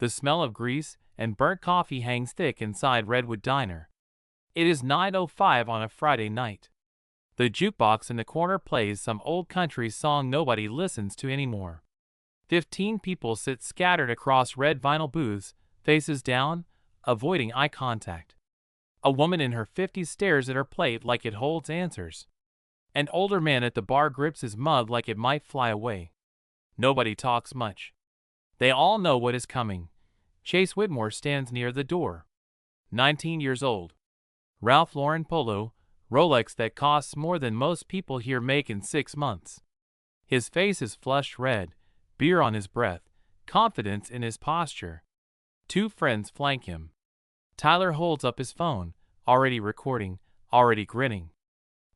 The smell of grease and burnt coffee hangs thick inside Redwood Diner. It is 9:05 on a Friday night. The jukebox in the corner plays some old country song nobody listens to anymore. 15 people sit scattered across red vinyl booths, faces down, avoiding eye contact. A woman in her 50s stares at her plate like it holds answers. An older man at the bar grips his mug like it might fly away. Nobody talks much. They all know what is coming. Chase Whitmore stands near the door. 19 years old. Ralph Lauren polo, Rolex that costs more than most people here make in 6 months. His face is flushed red, beer on his breath, confidence in his posture. 2 friends flank him. Tyler holds up his phone, already recording, already grinning.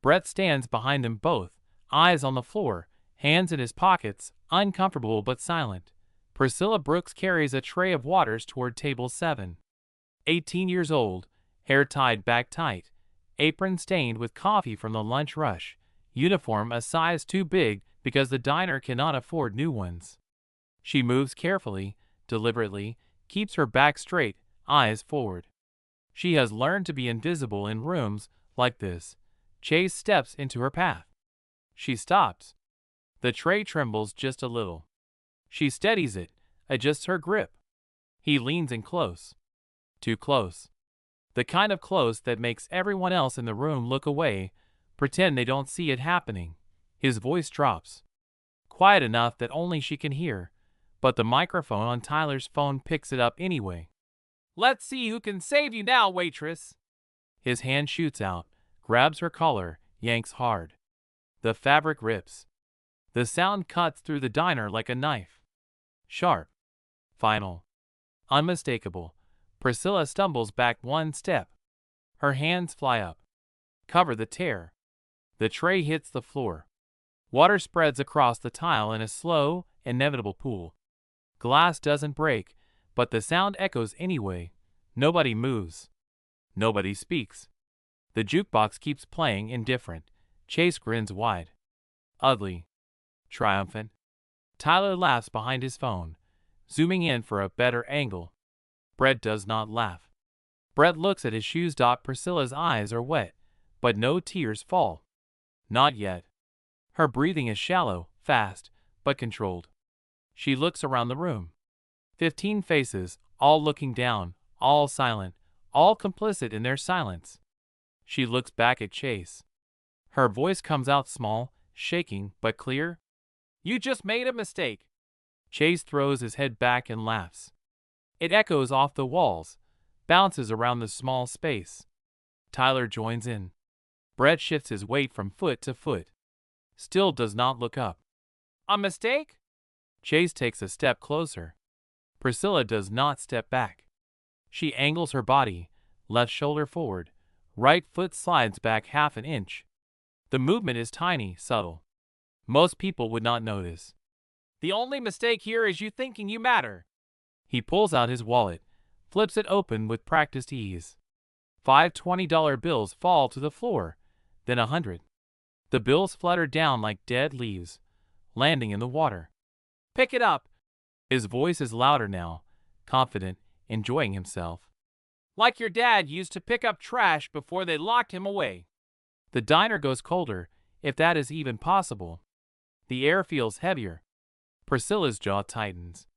Brett stands behind them both, eyes on the floor, hands in his pockets, uncomfortable but silent. Priscilla Brooks carries a tray of waters toward table 7. 18 years old, hair tied back tight, apron stained with coffee from the lunch rush, uniform a size too big because the diner cannot afford new ones. She moves carefully, deliberately, keeps her back straight, eyes forward. She has learned to be invisible in rooms like this. Chase steps into her path. She stops. The tray trembles just a little. She steadies it, adjusts her grip. He leans in close. Too close. The kind of close that makes everyone else in the room look away, pretend they don't see it happening. His voice drops. Quiet enough that only she can hear, but the microphone on Tyler's phone picks it up anyway. "Let's see who can save you now, waitress." His hand shoots out, grabs her collar, yanks hard. The fabric rips. The sound cuts through the diner like a knife. Sharp. Final. Unmistakable. Priscilla stumbles back 1 step. Her hands fly up. Cover the tear. The tray hits the floor. Water spreads across the tile in a slow, inevitable pool. Glass doesn't break, but the sound echoes anyway. Nobody moves. Nobody speaks. The jukebox keeps playing, indifferent. Chase grins wide. Ugly. Triumphant. Tyler laughs behind his phone, zooming in for a better angle. Brett does not laugh. Brett looks at his shoes. Priscilla's eyes are wet, but no tears fall. Not yet. Her breathing is shallow, fast, but controlled. She looks around the room. 15 faces, all looking down, all silent, all complicit in their silence. She looks back at Chase. Her voice comes out small, shaking, but clear. "You just made a mistake." Chase throws his head back and laughs. It echoes off the walls, bounces around the small space. Tyler joins in. Brett shifts his weight from foot to foot. Still does not look up. "A mistake?" Chase takes a step closer. Priscilla does not step back. She angles her body, left shoulder forward, right foot slides back half an inch. The movement is tiny, subtle. Most people would not notice. "The only mistake here is you thinking you matter." He pulls out his wallet, flips it open with practiced ease. 5 $20 bills fall to the floor, then 100. The bills flutter down like dead leaves, landing in the water. "Pick it up." His voice is louder now, confident, enjoying himself. "Like your dad used to pick up trash before they locked him away." The diner goes colder, if that is even possible. The air feels heavier. Priscilla's jaw tightens.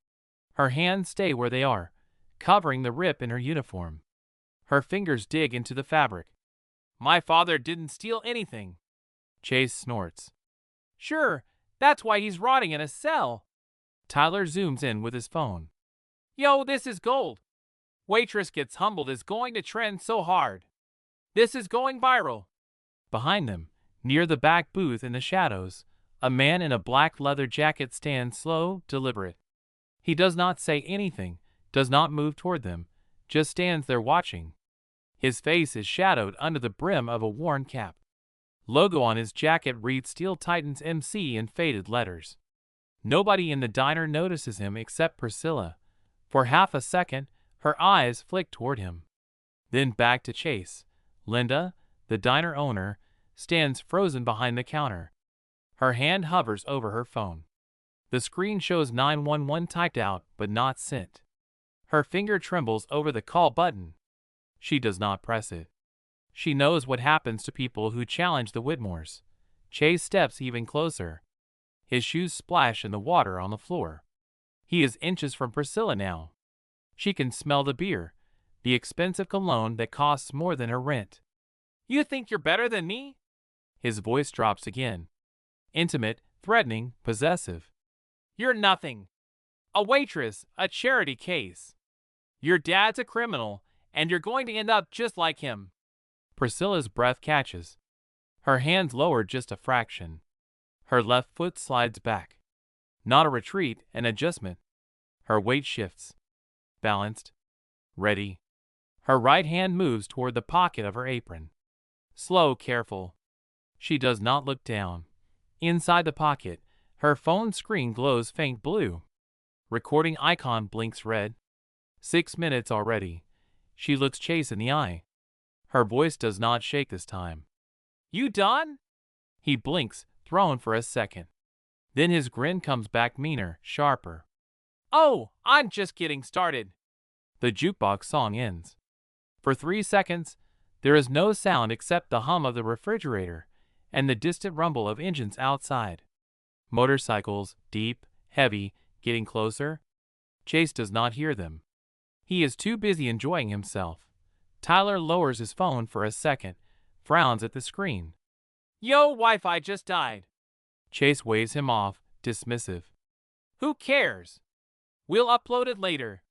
Her hands stay where they are, covering the rip in her uniform. Her fingers dig into the fabric. "My father didn't steal anything." Chase snorts. "Sure, that's why he's rotting in a cell." Tyler zooms in with his phone. "Yo, this is gold. Waitress gets humbled is going to trend so hard. This is going viral." Behind them, near the back booth in the shadows, a man in a black leather jacket stands slow, deliberate. He does not say anything, does not move toward them, just stands there watching. His face is shadowed under the brim of a worn cap. Logo on his jacket reads Steel Titans MC in faded letters. Nobody in the diner notices him except Priscilla. For half a second, her eyes flick toward him. Then back to Chase. Linda, the diner owner, stands frozen behind the counter. Her hand hovers over her phone. The screen shows 911 typed out but not sent. Her finger trembles over the call button. She does not press it. She knows what happens to people who challenge the Whitmores. Chase steps even closer. His shoes splash in the water on the floor. He is inches from Priscilla now. She can smell the beer, the expensive cologne that costs more than her rent. "You think you're better than me?" His voice drops again. Intimate, threatening, possessive. "You're nothing. A waitress, a charity case. Your dad's a criminal, and you're going to end up just like him." Priscilla's breath catches. Her hands lower just a fraction. Her left foot slides back. Not a retreat, an adjustment. Her weight shifts. Balanced. Ready. Her right hand moves toward the pocket of her apron. Slow, careful. She does not look down. Inside the pocket, her phone screen glows faint blue. Recording icon blinks red. 6 minutes already. She looks Chase in the eye. Her voice does not shake this time. "You done?" He blinks, thrown for a second. Then his grin comes back meaner, sharper. "Oh, I'm just getting started." The jukebox song ends. For 3 seconds, there is no sound except the hum of the refrigerator and the distant rumble of engines outside. Motorcycles, deep, heavy, getting closer. Chase does not hear them. He is too busy enjoying himself. Tyler lowers his phone for a second, frowns at the screen. "Yo, Wi-Fi just died." Chase waves him off, dismissive. "Who cares? We'll upload it later."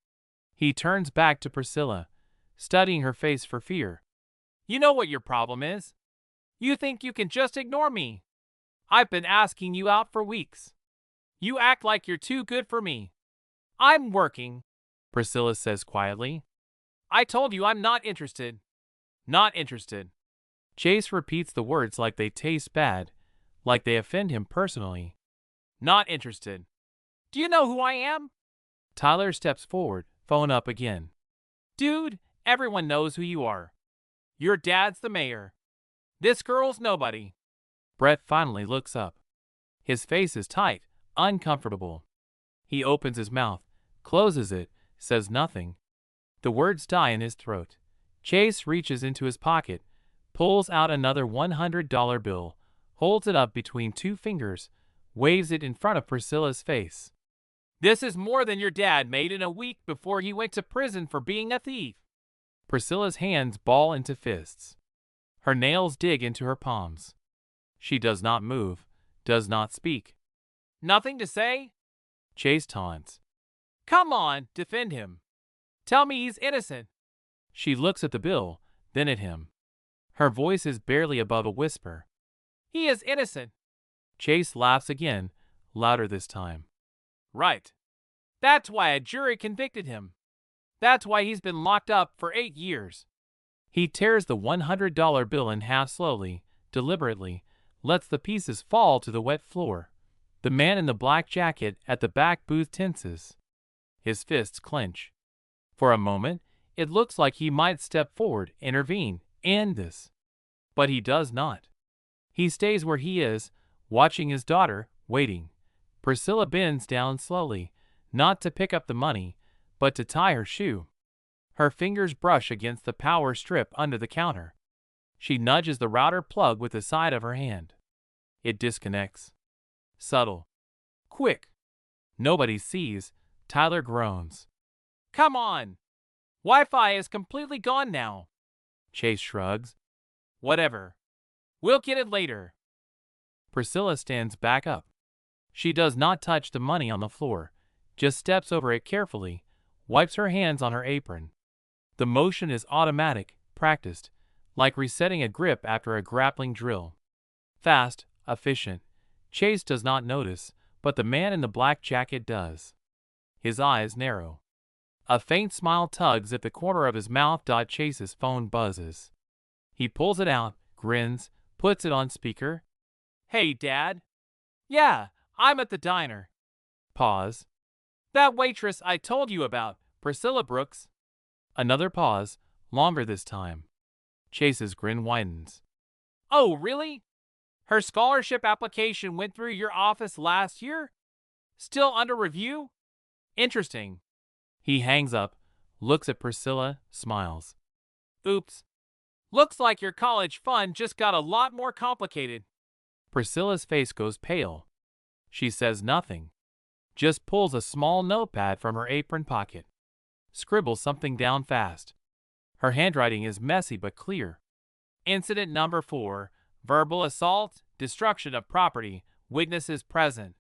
He turns back to Priscilla, studying her face for fear. "You know what your problem is? You think you can just ignore me. I've been asking you out for weeks. You act like you're too good for me." "I'm working," Priscilla says quietly. "I told you I'm not interested." "Not interested." Chase repeats the words like they taste bad, like they offend him personally. "Not interested." "Do you know who I am?" Tyler steps forward, phone up again. "Dude, everyone knows who you are. Your dad's the mayor. This girl's nobody." Brett finally looks up. His face is tight, uncomfortable. He opens his mouth, closes it, says nothing. The words die in his throat. Chase reaches into his pocket, pulls out another $100 bill, holds it up between two fingers, waves it in front of Priscilla's face. "This is more than your dad made in a week before he went to prison for being a thief." Priscilla's hands ball into fists. Her nails dig into her palms. She does not move, does not speak. "Nothing to say?" Chase taunts. "Come on, defend him. Tell me he's innocent." She looks at the bill, then at him. Her voice is barely above a whisper. "He is innocent." Chase laughs again, louder this time. "Right. That's why a jury convicted him. That's why he's been locked up for 8 years. He tears the $100 bill in half slowly, deliberately, lets the pieces fall to the wet floor. The man in the black jacket at the back booth tenses. His fists clench. For a moment, it looks like he might step forward, intervene, end this. But he does not. He stays where he is, watching his daughter, waiting. Priscilla bends down slowly, not to pick up the money, but to tie her shoe. Her fingers brush against the power strip under the counter. She nudges the router plug with the side of her hand. It disconnects. Subtle. Quick. Nobody sees. Tyler groans. "Come on. Wi-Fi is completely gone now." Chase shrugs. "Whatever. We'll get it later." Priscilla stands back up. She does not touch the money on the floor, just steps over it carefully, wipes her hands on her apron. The motion is automatic, practiced, like resetting a grip after a grappling drill. Fast, efficient. Chase does not notice, but the man in the black jacket does. His eyes narrow. A faint smile tugs at the corner of his mouth. Chase's phone buzzes. He pulls it out, grins, puts it on speaker. "Hey, Dad." "Yeah, I'm at the diner." Pause. "That waitress I told you about, Priscilla Brooks." Another pause, longer this time. Chase's grin widens. "Oh, really? Her scholarship application went through your office last year? Still under review? Interesting." He hangs up, looks at Priscilla, smiles. Oops. Looks like your college fund just got a lot more complicated. Priscilla's face goes pale. She says nothing. Just pulls a small notepad from her apron pocket. Scribbles something down fast. Her handwriting is messy but clear. Incident number 4. Verbal assault, destruction of property, witnesses present.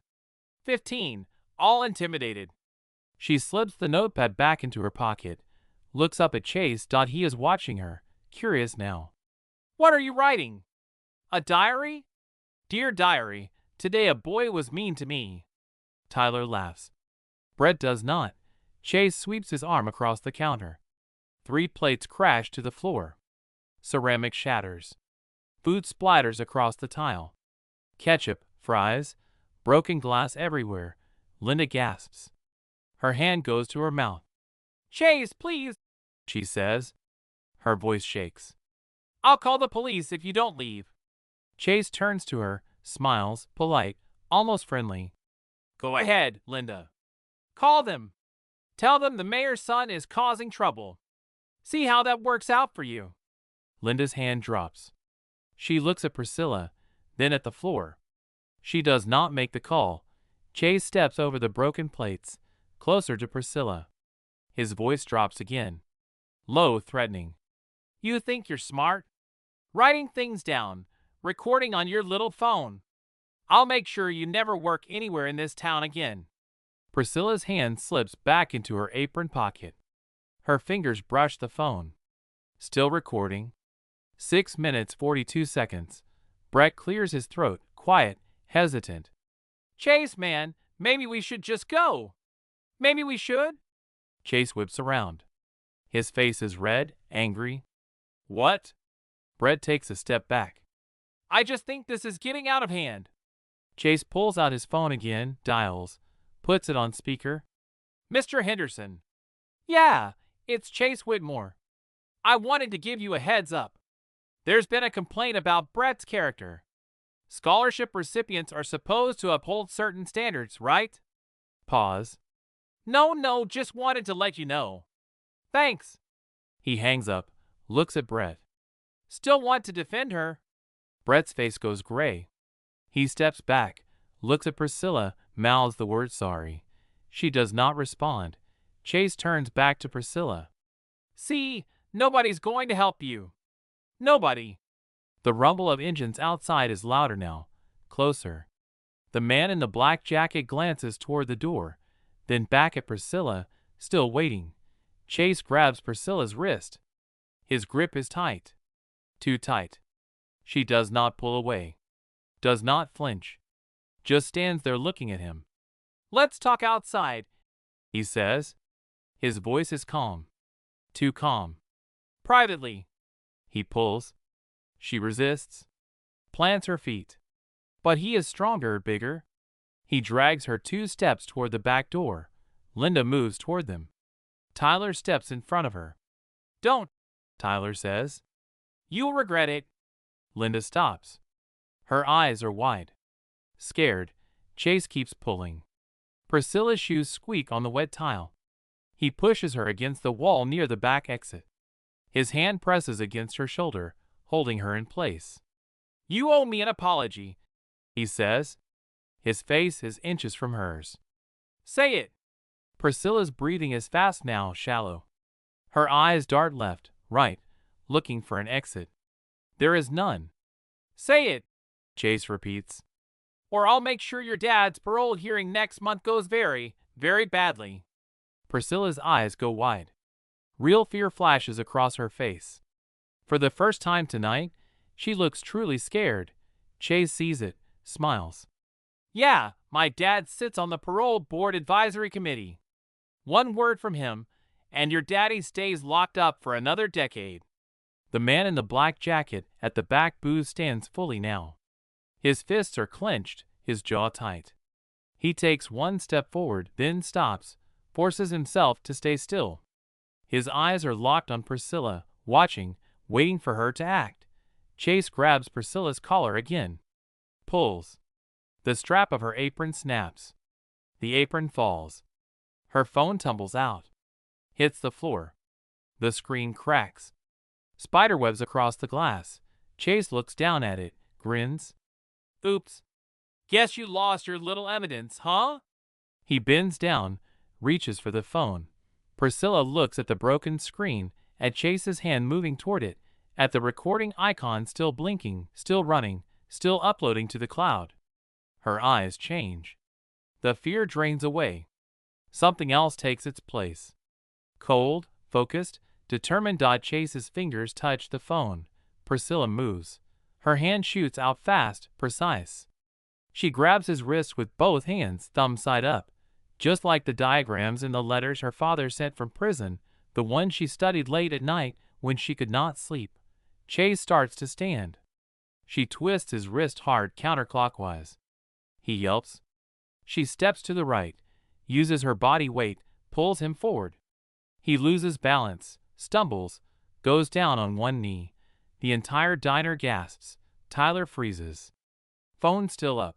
15. All intimidated. She slips the notepad back into her pocket, looks up at Chase. He is watching her, curious now. What are you writing? A diary? Dear diary, today a boy was mean to me. Tyler laughs. Brett does not. Chase sweeps his arm across the counter. 3 plates crash to the floor. Ceramic shatters. Food splatters across the tile. Ketchup, fries, broken glass everywhere. Linda gasps. Her hand goes to her mouth. Chase, please, she says. Her voice shakes. I'll call the police if you don't leave. Chase turns to her, smiles, polite, almost friendly. Go ahead, Linda. Call them. Tell them the mayor's son is causing trouble. See how that works out for you. Linda's hand drops. She looks at Priscilla, then at the floor. She does not make the call. Chase steps over the broken plates, closer to Priscilla. His voice drops again. Low, threatening. You think you're smart? Writing things down, recording on your little phone. I'll make sure you never work anywhere in this town again. Priscilla's hand slips back into her apron pocket. Her fingers brush the phone. Still recording. 6 minutes 42 seconds. Brett clears his throat, quiet, hesitant. Chase, man, maybe we should just go. Maybe we should? Chase whips around. His face is red, angry. What? Brett takes a step back. I just think this is getting out of hand. Chase pulls out his phone again, dials, puts it on speaker. Mr. Henderson. Yeah, it's Chase Whitmore. I wanted to give you a heads up. There's been a complaint about Brett's character. Scholarship recipients are supposed to uphold certain standards, right? Pause. No, just wanted to let you know. Thanks. He hangs up, looks at Brett. Still want to defend her? Brett's face goes gray. He steps back, looks at Priscilla, mouths the word sorry. She does not respond. Chase turns back to Priscilla. See, nobody's going to help you. Nobody. The rumble of engines outside is louder now, closer. The man in the black jacket glances toward the door, then back at Priscilla, still waiting. Chase grabs Priscilla's wrist. His grip is tight. Too tight. She does not pull away. Does not flinch. Just stands there looking at him. Let's talk outside, he says. His voice is calm. Too calm. Privately. He pulls. She resists. Plants her feet. But he is stronger, bigger. He drags her 2 steps toward the back door. Linda moves toward them. Tyler steps in front of her. Don't, Tyler says. You'll regret it. Linda stops. Her eyes are wide. Scared, Chase keeps pulling. Priscilla's shoes squeak on the wet tile. He pushes her against the wall near the back exit. His hand presses against her shoulder, holding her in place. You owe me an apology, he says. His face is inches from hers. Say it. Priscilla's breathing is fast now, shallow. Her eyes dart left, right, looking for an exit. There is none. Say it, Chase repeats. Or I'll make sure your dad's parole hearing next month goes very, very badly. Priscilla's eyes go wide. Real fear flashes across her face. For the first time tonight, she looks truly scared. Chase sees it, smiles. Yeah, my dad sits on the parole board advisory committee. One word from him, and your daddy stays locked up for another decade. The man in the black jacket at the back booth stands fully now. His fists are clenched, his jaw tight. He takes 1 step forward, then stops, forces himself to stay still. His eyes are locked on Priscilla, watching, waiting for her to act. Chase grabs Priscilla's collar again. Pulls. The strap of her apron snaps. The apron falls. Her phone tumbles out. hits the floor. The screen cracks. Spiderwebs across the glass. Chase looks down at it, grins. Oops. Guess you lost your little evidence, huh? He bends down, reaches for the phone. Priscilla looks at the broken screen, at Chase's hand moving toward it, at the recording icon still blinking, still running, still uploading to the cloud. Her eyes change. The fear drains away. Something else takes its place. Cold, focused, determined. Chase's fingers touch the phone. Priscilla moves. Her hand shoots out fast, precise. She grabs his wrist with both hands, thumb side up. Just like the diagrams in the letters her father sent from prison, the one she studied late at night when she could not sleep. Chase starts to stand. She twists his wrist hard counterclockwise. He yelps. She steps to the right, uses her body weight, pulls him forward. He loses balance, stumbles, goes down on one knee. The entire diner gasps. Tyler freezes. Phone still up.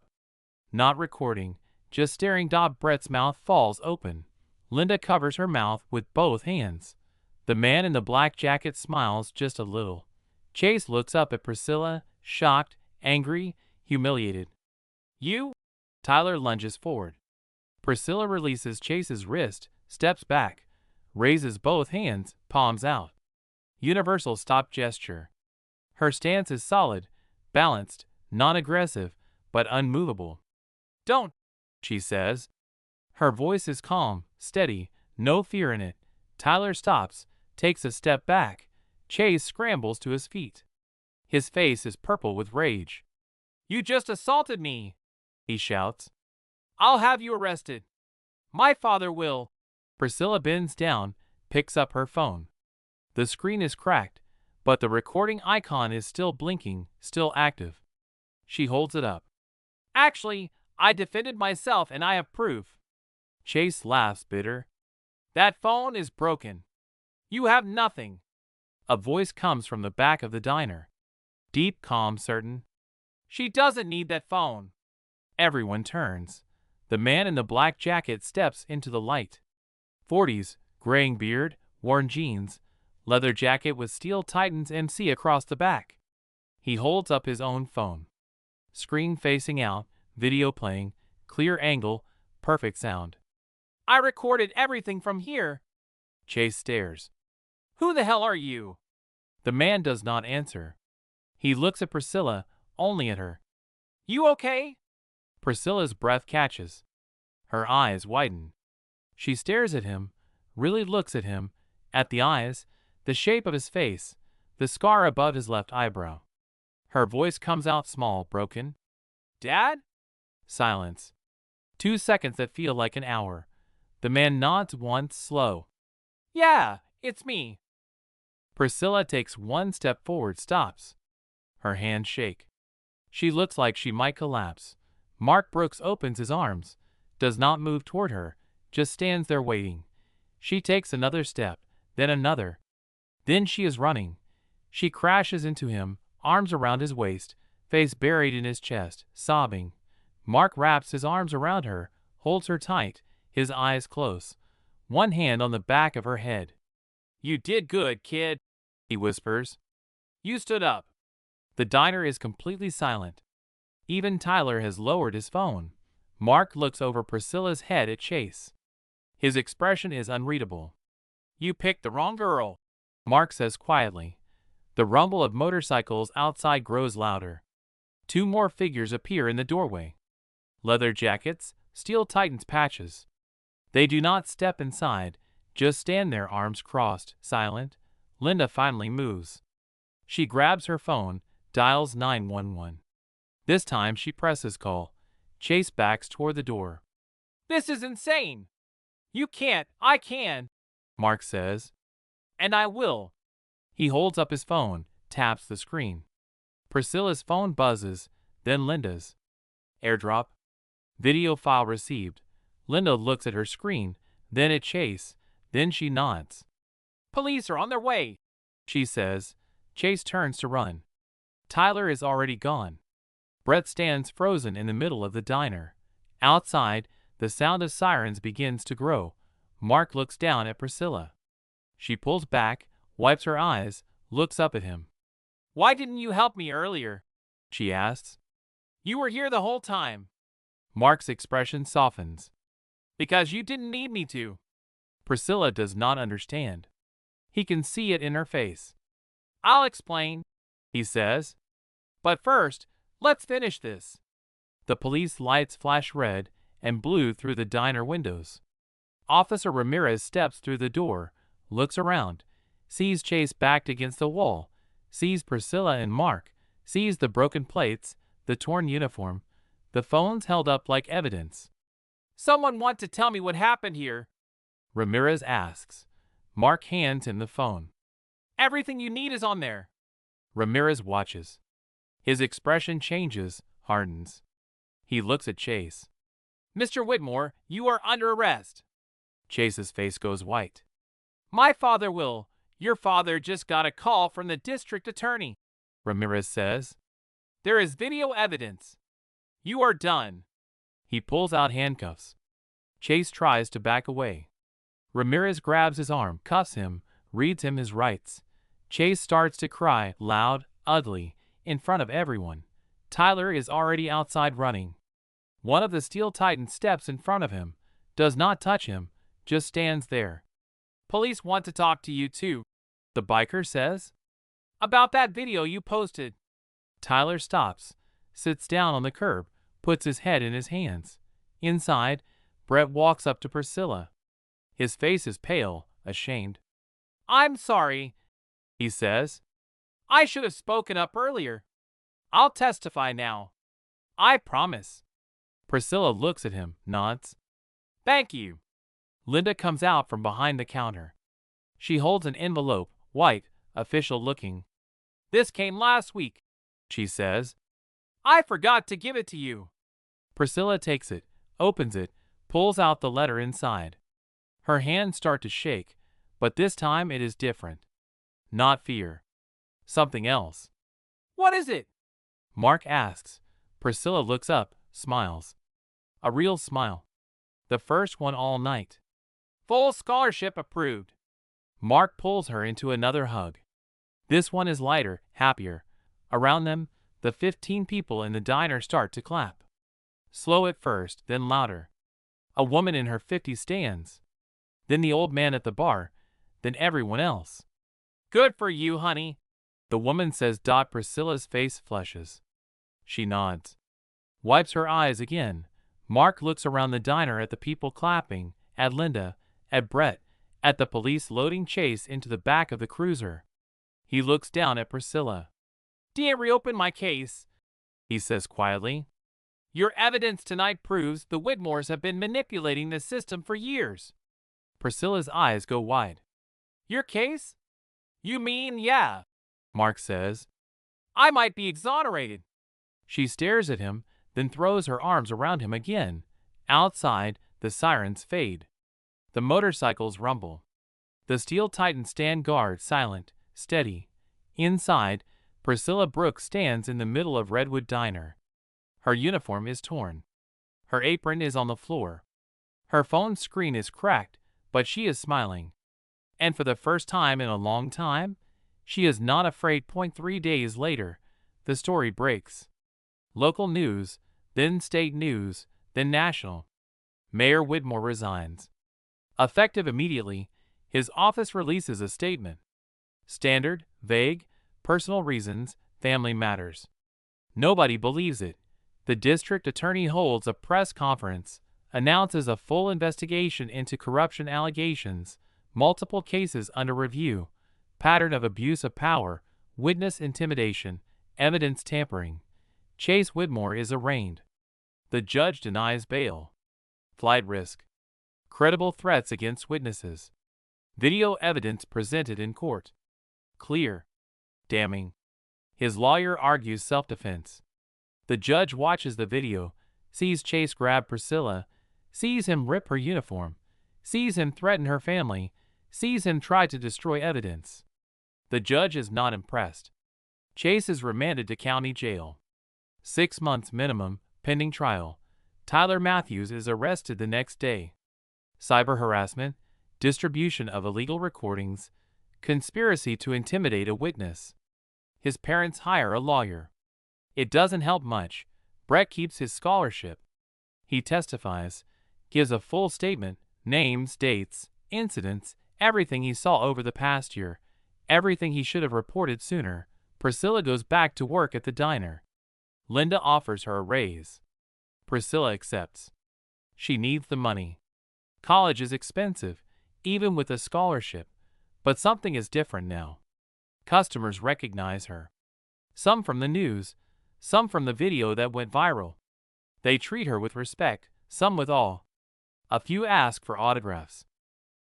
Not recording, just staring. Brett's mouth falls open. Linda covers her mouth with both hands. The man in the black jacket smiles just a little. Chase looks up at Priscilla, shocked, angry, humiliated. You? Tyler lunges forward. Priscilla releases Chase's wrist, steps back, raises both hands, palms out. Universal stop gesture. Her stance is solid, balanced, non-aggressive, but unmovable. Don't, she says. Her voice is calm, steady, no fear in it. Tyler stops, takes a step back. Chase scrambles to his feet. His face is purple with rage. You just assaulted me, he shouts. I'll have you arrested. My father will. Priscilla bends down, picks up her phone. The screen is cracked, but the recording icon is still blinking, still active. She holds it up. Actually, I defended myself and I have proof. Chase laughs bitter. That phone is broken. You have nothing. A voice comes from the back of the diner. Deep, calm, certain. She doesn't need that phone. Everyone turns. The man in the black jacket steps into the light. 40s, graying beard, worn jeans, leather jacket with steel Titans MC across the back. He holds up his own phone. Screen facing out, video playing, clear angle, perfect sound. I recorded everything from here. Chase stares. Who the hell are you? The man does not answer. He looks at Priscilla, only at her. You okay? Priscilla's breath catches. Her eyes widen. She stares at him, really looks at him, at the eyes, the shape of his face, the scar above his left eyebrow. Her voice comes out small, broken. Dad? Silence. 2 seconds that feel like an hour. The man nods once, slow. Yeah, it's me. Priscilla takes one step forward, stops. Her hands shake. She looks like she might collapse. Mark Brooks opens his arms, does not move toward her, just stands there waiting. She takes another step, then another. Then she is running. She crashes into him, arms around his waist, face buried in his chest, sobbing. Mark wraps his arms around her, holds her tight, his eyes close, one hand on the back of her head. You did good, kid, he whispers. You stood up. The diner is completely silent. Even Tyler has lowered his phone. Mark looks over Priscilla's head at Chase. His expression is unreadable. You picked the wrong girl, Mark says quietly. The rumble of motorcycles outside grows louder. 2 more figures appear in the doorway. Leather jackets, steel Titans patches. They do not step inside, just stand there, arms crossed, silent. Linda finally moves. She grabs her phone, dials 911. This time she presses call. Chase backs toward the door. This is insane. You can't, I can, Mark says. And I will. He holds up his phone, taps the screen. Priscilla's phone buzzes, then Linda's. AirDrop. Video file received. Linda looks at her screen, then at Chase, then she nods. Police are on their way, she says. Chase turns to run. Tyler is already gone. Brett stands frozen in the middle of the diner. Outside, the sound of sirens begins to grow. Mark looks down at Priscilla. She pulls back, wipes her eyes, looks up at him. "Why didn't you help me earlier?" she asks. "You were here the whole time." Mark's expression softens. "Because you didn't need me to." Priscilla does not understand. He can see it in her face. "I'll explain," he says. "But first, let's finish this." The police lights flash red and blue through the diner windows. Officer Ramirez steps through the door, looks around, sees Chase backed against the wall, sees Priscilla and Mark, sees the broken plates, the torn uniform, the phones held up like evidence. "Someone want to tell me what happened here?" Ramirez asks. Mark hands him the phone. "Everything you need is on there." Ramirez watches. His expression changes, hardens. He looks at Chase. "Mr. Whitmore, you are under arrest." Chase's face goes white. "My father will. Your father just got a call from the district attorney," Ramirez says. "There is video evidence. You are done." He pulls out handcuffs. Chase tries to back away. Ramirez grabs his arm, cuffs him, reads him his rights. Chase starts to cry, loud, ugly, in front of everyone. Tyler is already outside running. One of the steel titans steps in front of him, does not touch him, just stands there. "Police want to talk to you too," the biker says. "About that video you posted." Tyler stops, sits down on the curb, puts his head in his hands. Inside, Brett walks up to Priscilla. His face is pale, ashamed. "I'm sorry," he says. "I should have spoken up earlier. I'll testify now. I promise." Priscilla looks at him, nods. "Thank you." Linda comes out from behind the counter. She holds an envelope, white, official looking. "This came last week," she says. "I forgot to give it to you." Priscilla takes it, opens it, pulls out the letter inside. Her hands start to shake, but this time it is different. Not fear. Something else. "What is it?" Mark asks. Priscilla looks up, smiles. A real smile. The first one all night. "Full scholarship approved." Mark pulls her into another hug. This one is lighter, happier. Around them, the 15 people in the diner start to clap. Slow at first, then louder. A woman in her 50s stands. Then the old man at the bar, then everyone else. "Good for you, honey," the woman says. Priscilla's face flushes. She nods. Wipes her eyes again. Mark looks around the diner at the people clapping, at Linda, at Brett, at the police loading Chase into the back of the cruiser. He looks down at Priscilla. "Didn't reopen my case," he says quietly. "Your evidence tonight proves the Whitmores have been manipulating the system for years." Priscilla's eyes go wide. "Your case? You mean, yeah," Mark says. "I might be exonerated." She stares at him, then throws her arms around him again. Outside, the sirens fade. The motorcycles rumble. The steel titans stand guard, silent, steady. Inside, Priscilla Brooks stands in the middle of Redwood Diner. Her uniform is torn. Her apron is on the floor. Her phone screen is cracked, but she is smiling. And for the first time in a long time, she is not afraid. 3 days later, the story breaks. Local news, then state news, then national. Mayor Whitmore resigns. Effective immediately, his office releases a statement. Standard, vague, personal reasons, family matters. Nobody believes it. The district attorney holds a press conference, announces a full investigation into corruption allegations, multiple cases under review, pattern of abuse of power, witness intimidation, evidence tampering. Chase Whitmore is arraigned. The judge denies bail. Flight risk. Credible threats against witnesses. Video evidence presented in court. Clear. Damning. His lawyer argues self-defense. The judge watches the video, sees Chase grab Priscilla, sees him rip her uniform, sees him threaten her family, sees him try to destroy evidence. The judge is not impressed. Chase is remanded to county jail. 6 months minimum, pending trial. Tyler Matthews is arrested the next day. Cyber harassment, distribution of illegal recordings, conspiracy to intimidate a witness. His parents hire a lawyer. It doesn't help much. Brett keeps his scholarship. He testifies, gives a full statement, names, dates, incidents, everything he saw over the past year, everything he should have reported sooner. Priscilla goes back to work at the diner. Linda offers her a raise. Priscilla accepts. She needs the money. College is expensive, even with a scholarship, but something is different now. Customers recognize her. Some from the news, some from the video that went viral. They treat her with respect, some with awe. A few ask for autographs.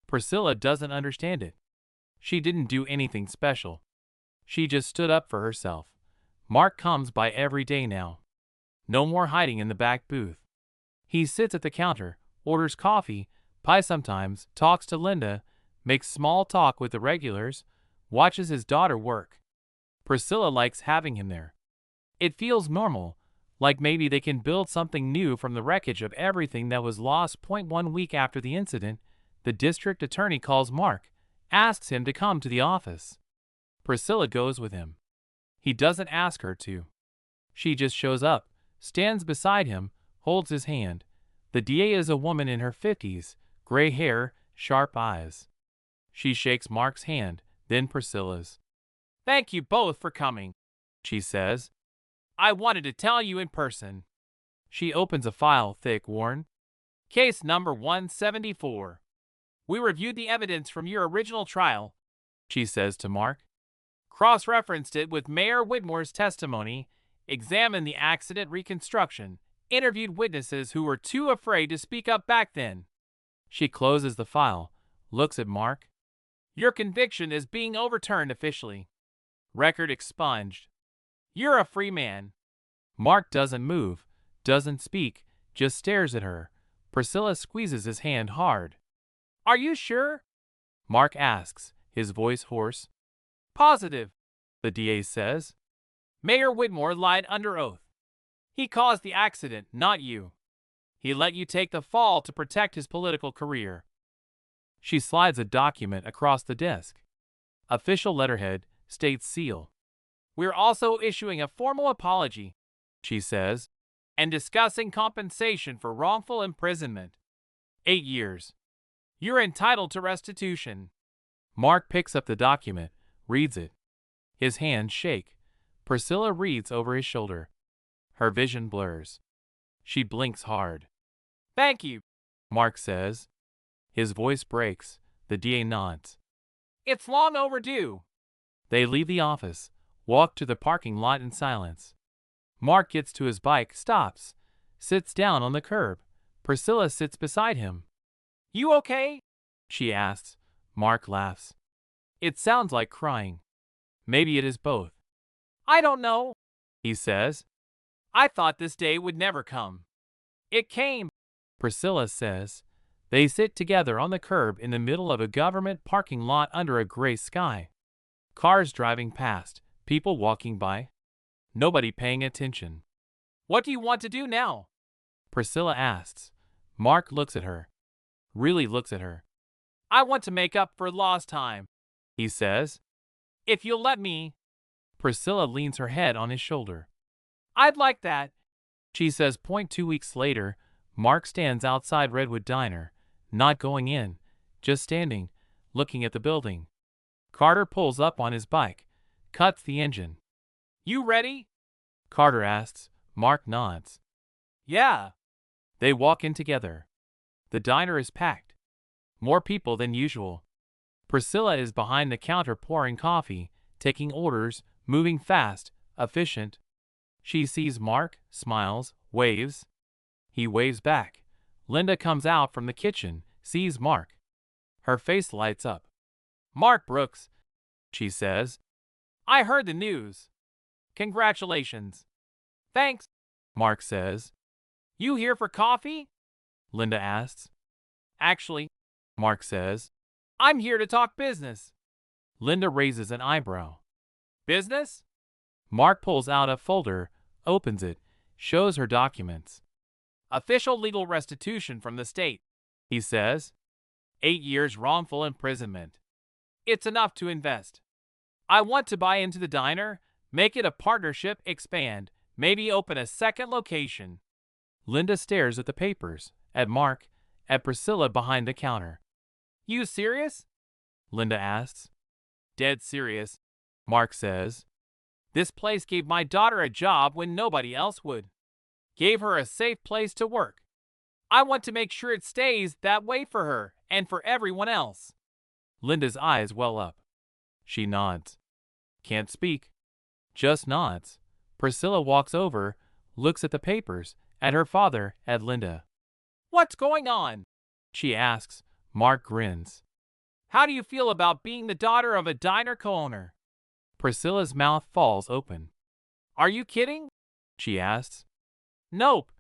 Priscilla doesn't understand it. She didn't do anything special. She just stood up for herself. Mark comes by every day now. No more hiding in the back booth. He sits at the counter, orders coffee, pie sometimes, talks to Linda, makes small talk with the regulars, watches his daughter work. Priscilla likes having him there. It feels normal, like maybe they can build something new from the wreckage of everything that was lost. 1 week after the incident, the district attorney calls Mark, asks him to come to the office. Priscilla goes with him. He doesn't ask her to. She just shows up, stands beside him, holds his hand. The DA is a woman in her 50s, gray hair, sharp eyes. She shakes Mark's hand, then Priscilla's. "Thank you both for coming," she says. "I wanted to tell you in person." She opens a file, thick, worn. "Case number 174. We reviewed the evidence from your original trial," she says to Mark. "Cross-referenced it with Mayor Whitmore's testimony, examined the accident reconstruction, interviewed witnesses who were too afraid to speak up back then." She closes the file, looks at Mark. "Your conviction is being overturned officially. Record expunged. You're a free man." Mark doesn't move, doesn't speak, just stares at her. Priscilla squeezes his hand hard. "Are you sure?" Mark asks, his voice hoarse. "Positive," the DA says. "Mayor Whitmore lied under oath. He caused the accident, not you. He let you take the fall to protect his political career." She slides a document across the desk. Official letterhead, state seal. "We're also issuing a formal apology," she says, "and discussing compensation for wrongful imprisonment. 8 years. You're entitled to restitution." Mark picks up the document, reads it. His hands shake. Priscilla reads over his shoulder. Her vision blurs. She blinks hard. "Thank you," Mark says. His voice breaks. The DA nods. "It's long overdue." They leave the office, walk to the parking lot in silence. Mark gets to his bike, stops, sits down on the curb. Priscilla sits beside him. "You okay?" she asks. Mark laughs. It sounds like crying. Maybe it is both. "I don't know," he says. "I thought this day would never come. It came," Priscilla says. They sit together on the curb in the middle of a government parking lot under a gray sky. Cars driving past, people walking by. Nobody paying attention. "What do you want to do now?" Priscilla asks. Mark looks at her. Really looks at her. "I want to make up for lost time," he says. "If you'll let me." Priscilla leans her head on his shoulder. "I'd like that," she says. 2 weeks later, Mark stands outside Redwood Diner, not going in, just standing, looking at the building. Carter pulls up on his bike, cuts the engine. "You ready?" Carter asks. Mark nods. "Yeah." They walk in together. The diner is packed. More people than usual. Priscilla is behind the counter pouring coffee, taking orders, moving fast, efficient. She sees Mark, smiles, waves. He waves back. Linda comes out from the kitchen, sees Mark. Her face lights up. "Mark Brooks," she says. "I heard the news. Congratulations." "Thanks," Mark says. "You here for coffee?" Linda asks. "Actually," Mark says, "I'm here to talk business." Linda raises an eyebrow. "Business?" Mark pulls out a folder, opens it, shows her documents. "Official legal restitution from the state," he says. 8 years wrongful imprisonment. It's enough to invest. I want to buy into the diner, make it a partnership, expand, maybe open a second location. Linda stares at the papers, at Mark, at Priscilla behind the counter. You serious? Linda asks. Dead serious, Mark says. This place gave my daughter a job when nobody else would. Gave her a safe place to work. I want to make sure it stays that way for her and for everyone else. Linda's eyes well up. She nods. Can't speak. Just nods. Priscilla walks over, looks at the papers, at her father, at Linda. What's going on? She asks. Mark grins. How do you feel about being the daughter of a diner co-owner? Priscilla's mouth falls open. Are you kidding? She asks. Nope,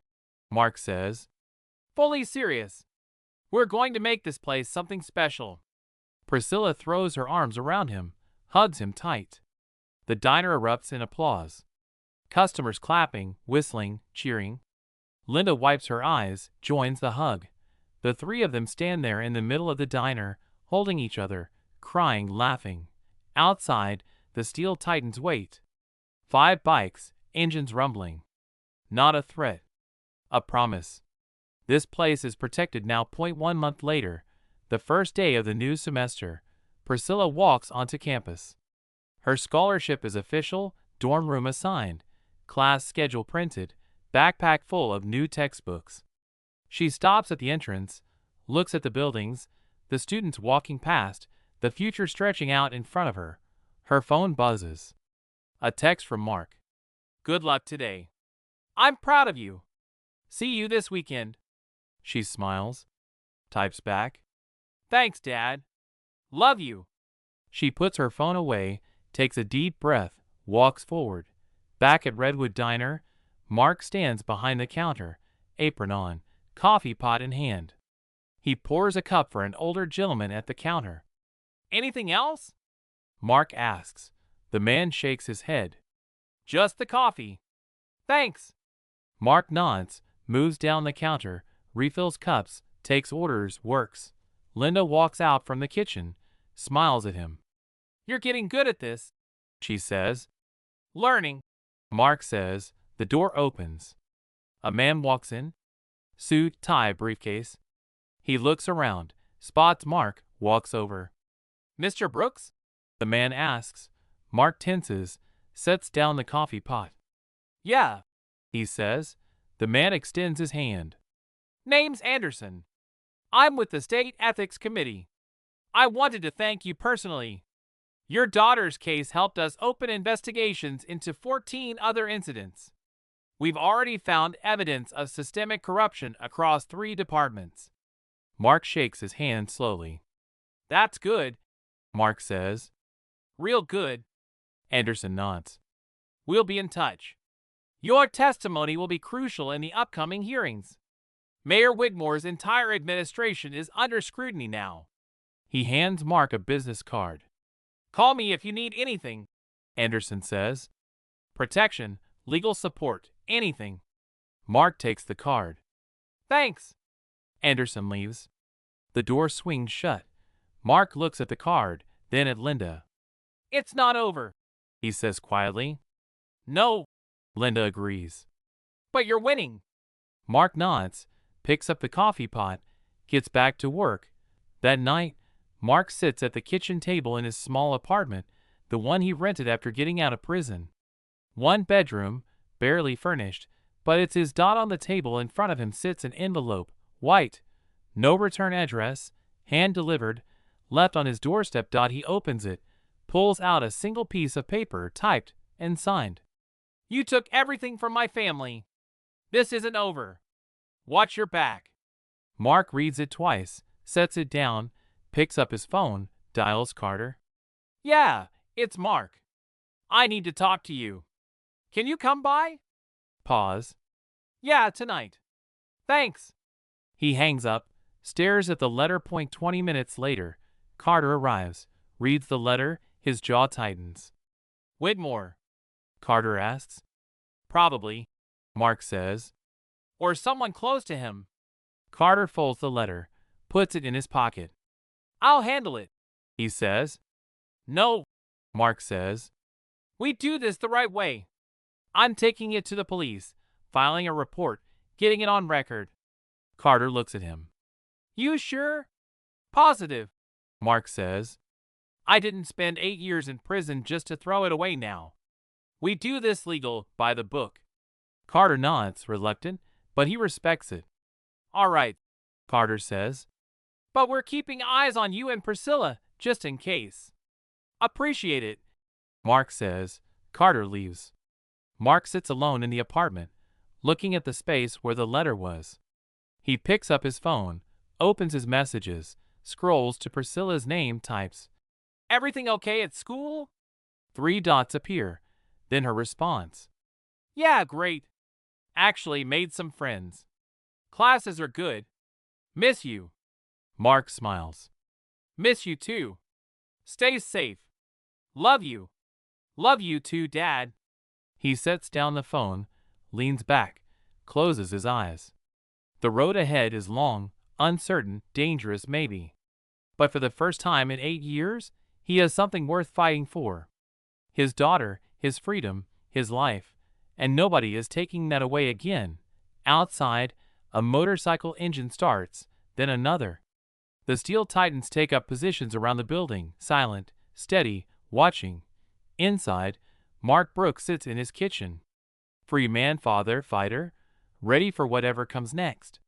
Mark says. Fully serious. We're going to make this place something special. Priscilla throws her arms around him, hugs him tight. The diner erupts in applause. Customers clapping, whistling, cheering. Linda wipes her eyes, joins the hug. The three of them stand there in the middle of the diner, holding each other, crying, laughing. Outside, the steel tightens weight. 5 bikes, engines rumbling. Not a threat. A promise. This place is protected now. 1 month later, the first day of the new semester, Priscilla walks onto campus. Her scholarship is official, dorm room assigned, class schedule printed, backpack full of new textbooks. She stops at the entrance, looks at the buildings, the students walking past, the future stretching out in front of her. Her phone buzzes. A text from Mark. Good luck today. I'm proud of you. See you this weekend. She smiles. Types back. Thanks, Dad. Love you. She puts her phone away, takes a deep breath, walks forward. Back at Redwood Diner, Mark stands behind the counter, apron on, coffee pot in hand. He pours a cup for an older gentleman at the counter. Anything else? Mark asks. The man shakes his head. Just the coffee. Thanks. Mark nods, moves down the counter, refills cups, takes orders, works. Linda walks out from the kitchen, smiles at him. You're getting good at this, she says. Learning, Mark says. The door opens. A man walks in. Suit, tie, briefcase. He looks around, spots Mark, walks over. Mr. Brooks? The man asks. Mark tenses, sets down the coffee pot. Yeah, he says. The man extends his hand. Name's Anderson. I'm with the State Ethics Committee. I wanted to thank you personally. Your daughter's case helped us open investigations into 14 other incidents. We've already found evidence of systemic corruption across 3 departments. Mark shakes his hand slowly. That's good, Mark says. Real good. Anderson nods. We'll be in touch. Your testimony will be crucial in the upcoming hearings. Mayor Whitmore's entire administration is under scrutiny now. He hands Mark a business card. Call me if you need anything, Anderson says. Protection, legal support, anything. Mark takes the card. Thanks. Anderson leaves. The door swings shut. Mark looks at the card, then at Linda. It's not over, he says quietly. No, Linda agrees. But you're winning. Mark nods, picks up the coffee pot, gets back to work. That night, Mark sits at the kitchen table in his small apartment, the one he rented after getting out of prison. 1 bedroom, barely furnished, but it's his dot on the table. In front of him sits an envelope, white, no return address, hand-delivered, left on his doorstep. He opens it, pulls out a single piece of paper, typed and signed. You took everything from my family. This isn't over. Watch your back. Mark reads it twice, sets it down, picks up his phone, dials Carter. Yeah, it's Mark. I need to talk to you. Can you come by? Pause. Yeah, tonight. Thanks. He hangs up, stares at the letter. 20 minutes later, Carter arrives, reads the letter, his jaw tightens. Whitmore? Carter asks. Probably, Mark says. Or someone close to him. Carter folds the letter, puts it in his pocket. I'll handle it, he says. No, Mark says. We do this the right way. I'm taking it to the police, filing a report, getting it on record. Carter looks at him. You sure? Positive, Mark says. I didn't spend 8 years in prison just to throw it away now. We do this legal, by the book. Carter nods, reluctant, but he respects it. All right, Carter says. But we're keeping eyes on you and Priscilla, just in case. Appreciate it, Mark says. Carter leaves. Mark sits alone in the apartment, looking at the space where the letter was. He picks up his phone, opens his messages, scrolls to Priscilla's name, types, "Everything okay at school?" 3 dots appear, then her response. Yeah, great. Actually made some friends. Classes are good. Miss you. Mark smiles. Miss you too. Stay safe. Love you. Love you too, Dad. He sets down the phone, leans back, closes his eyes. The road ahead is long, uncertain, dangerous maybe. But for the first time in 8 years, he has something worth fighting for. His daughter, his freedom, his life, and nobody is taking that away again. Outside, a motorcycle engine starts, then another. The Steel Titans take up positions around the building, silent, steady, watching. Inside, Mark Brooks sits in his kitchen. Free man, father, fighter, ready for whatever comes next.